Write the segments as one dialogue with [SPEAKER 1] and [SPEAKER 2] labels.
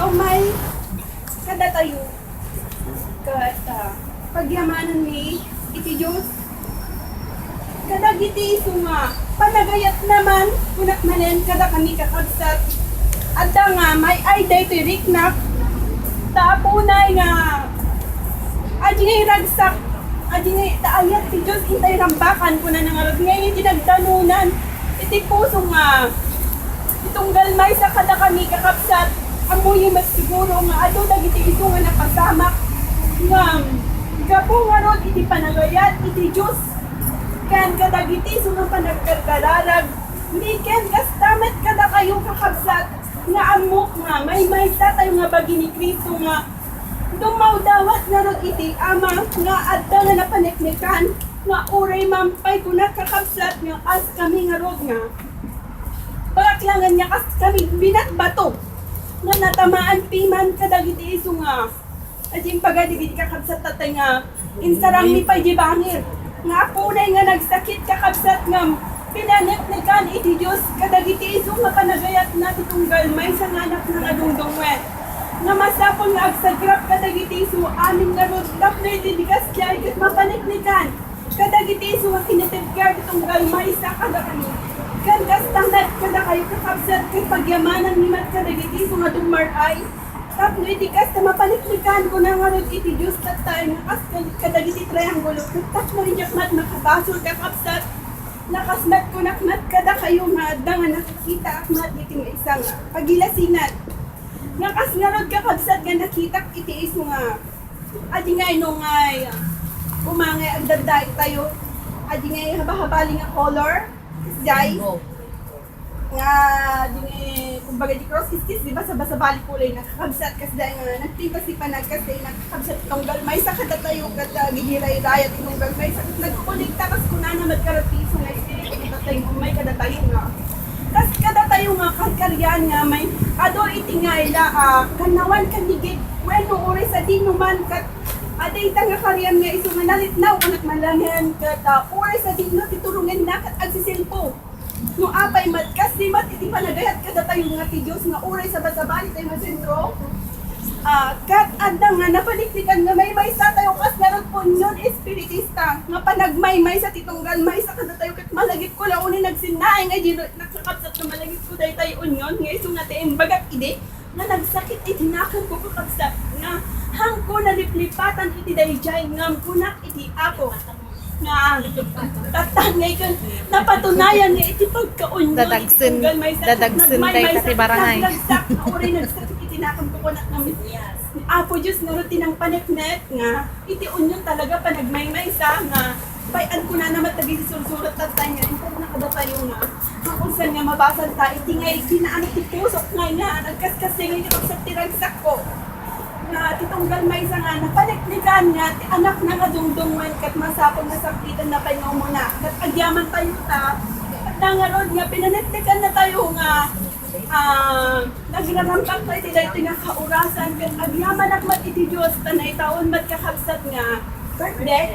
[SPEAKER 1] may kada tayo kat pagyamanan ni iti Diyos kada giti iso nga panagayat naman kunak manen kada kami kakabsat adda nga may ay day tiriknak taapunay nga adi ngay ragsak adi ngay taayat ti Diyos intay rambakan kuna nangarod ngay dinagdanunan iti puso nga itong galmay sa kada kami kakabsat amoy mas siguro nga ato dagiti iso nga napasamak nga gapo nga ron iti panagayat iti Diyos kan kadagiti iso nga panagkarkararag hindi ken kastamet kada kayo kakabsat nga amok nga may tayo nga bagi ni Kristo nga dumaw dawat nga ron iti ama nga adda nga napaneknekan nga uray mampay kuna kakabsat nga as kami nga ron nga pakaklangan niya kas kami binatbato nga natamaan piman kadagiti iso nga ading pagadigit kakabsat tatay nga insarang mi pay di bangir nga apunay nga nagsakit kakabsat nga pinaneknekan iti Diyos kadagiti iso nga panagayat na titunggal may sa anak ng adungdungwet nga masapon nga agsagrap kadagiti iso amin nga rodlap na itidigas kaya kat mapaneknekan kadagiti iso nga kinitibgar titunggal may sa kadakani kan kastangat kada kayo kakabsat kay pagyamanan ni mat kadagiti iso nga dumaray tapno itikas na mapaniklikan ko na nga rin iti Diyos tatay nga kas kadagiti triangulo tapno rinyak mat makabasol kakabsat nakasmat ko nakmat kada kayo nga adda nga nakikita akmat iti nga isang pagilasinat nga kas nga rin kakabsat nga nakita iti iso nga adi nga inong ay umangay ang daday tayo adi nga haba-habali nga color day nga dingi kumbaga di cross kiss di ba sa basabali kulay nakakabsat kasi dahil nga nagtiba si panag kasi nakakabsat itong galmay sa kadatayo kada gihiray-rayat itong galmay sa nagkukulikta kas kunana magkarapiso nga espiritu tatay mo may kadatayo nga kas kadatayo nga karkaryan nga may ador iti nga ila kanawan kanigit bueno uri sa dinuman kat aday nga karyan nga iso nga nalitnaw anak malangan kat uri sa dino titurungan na kat agsisilpo no apay matkas di mat iti panagayat kada tayo nga ti Diyos nga uray sa basabali tayo nga sentro kat andang nga napaliklikan nga may sa tayo kas naroon po yun espiritista nga panagmay sa titunggal may sa kada tayo kat malagip ko launin nagsinaay nga di nagsakapsat na malagip ko dahi tayo unyon nga iso nga tayo bagat ide nga nagsakit iti nakan ko kakapsat nga hang ko naliplipatan iti dahi jay ngam kunak iti ako nga tatangay ko napatunayan nga iti pagkaunyo
[SPEAKER 2] dadagsin tayo kasi barangay
[SPEAKER 1] nagsak na uri nagsakit iti nakam ko kunak namin apo Diyos nga rutin ang paneknet nga iti unyon talaga panagmaymay sa nga bayan ko na naman tagi susurat tatay nga ito nakadatayo nga kung saan nga mabasan ta iti nga kinaano ti pusok nga nagkaskasing iti pagsatiragsak ko na titunggal may isa nga napaniklikan nga ti anak na nga dungdungwan kat masapon na sakitan na payo muna kat agyaman tayo ta at nangarod nga pinaniklikan na tayo nga nagrarampak tayo ti dahil nga kaurasan kat agyaman akmat iti Diyos tanay taon mat kakabsat nga birthday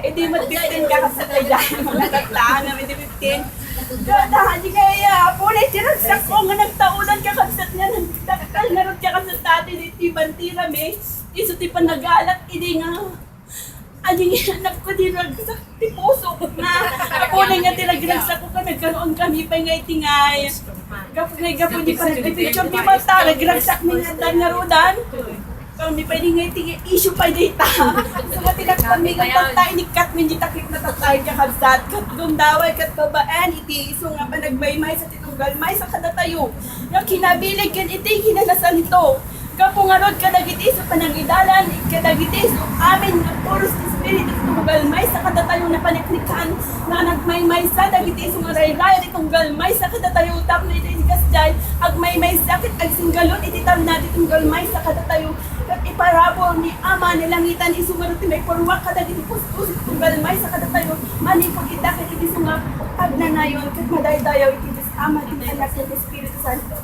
[SPEAKER 1] hindi mat 15 kakabsat tayo dahil mga tatlaan na may 15 Ganda, di kaya punay tinagsak ko nga nagtaunan kakabsat nga nagtakal nga rin kakabsat dati di bantira me iso ti panagalat idi nga adi nga anak ko di ragsak ti puso nga punay nga tinagraksak ko ka nagkaroon kami pa nga itingay gapo di pa nagpipicture di ba ta nagraksak mi nga nga rodan kami pwede nga iti issue pa data. So nga tinakpan mi nga pagta inikat min di takip na tatay kakabsat kat gundaway kat babaan iti iso nga panagmaymay sa titunggal may sa kadatayo. Nga kinabilig ken iti kinalasan ito. Kapo nga rod kadagiti sa panangidalan kadagiti so amin nga puros espiritu tunggal may sa kadatayo na paneknikan nga nagmaymay sa dagiti so nga ray-ray tunggal may sa kadatayo tap na iti kasjay agmaymay sakit ag singgalon iti tam na tunggal may sa kadatayo kat iparabol ni ama nilangitan isumarot may purwak kadagiti pustus tunggal may sa kadatayo manipod ita ket iti sunga pagnanayon ket madaydayaw iti ama iti anak ket espiritu santo